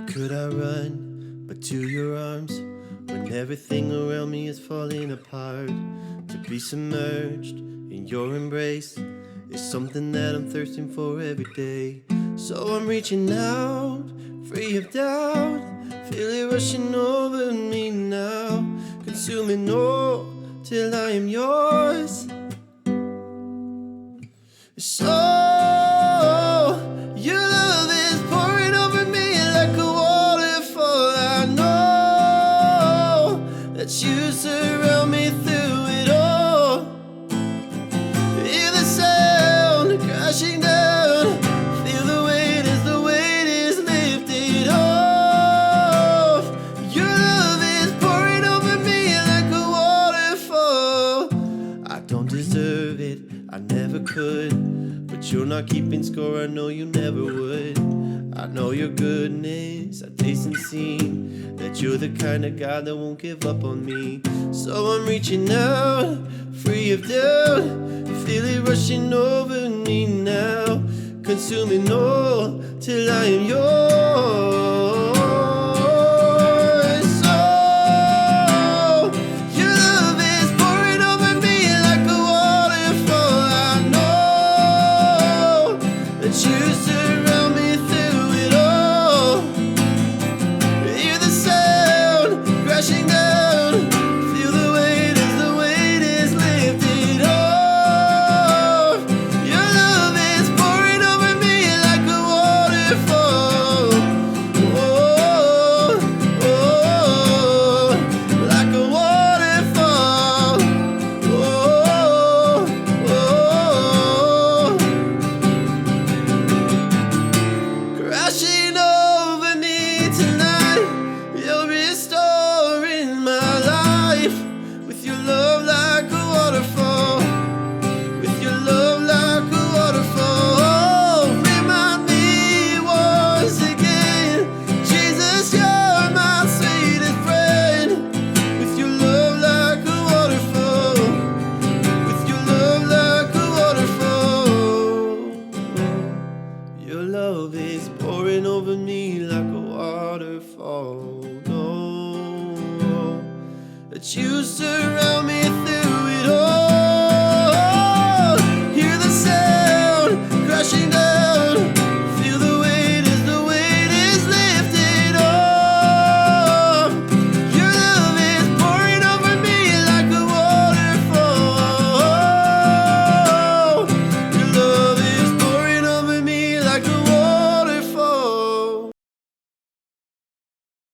could I run but to your arms when everything around me is falling apart? To be submerged in your embrace is something that I'm thirsting for every day. So I'm reaching out, free of doubt, feel it rushing over me now, consuming all till I am yours. So your love is pouring over me like a waterfall. I know that you surround me through it all. Hear the sound crashing down, feel the weight as the weight is lifted off. Your love is pouring over me like a waterfall. I don't deserve it, I never could, but you're not keeping score, I know you never would. I know your goodness, I taste and seen that you're the kind of God that won't give up on me. So I'm reaching out, free of doubt, feel it rushing over me now, consuming all till I am yours. So your love is pouring over me like a waterfall. I know that you surround me through it all. Hear the sound crashing down, feel the weight as the weight is lifted off. Your love is pouring over me like a waterfall. Oh, oh, like a waterfall. Oh, oh, crashing over me tonight, you're restoring my life with your love like a waterfall, with your love like a waterfall. Oh, remind me once again, Jesus, you're my sweetest friend, with your love like a waterfall, with your love like a waterfall. Your love is pouring over me like a waterfall. Oh, that you surround me through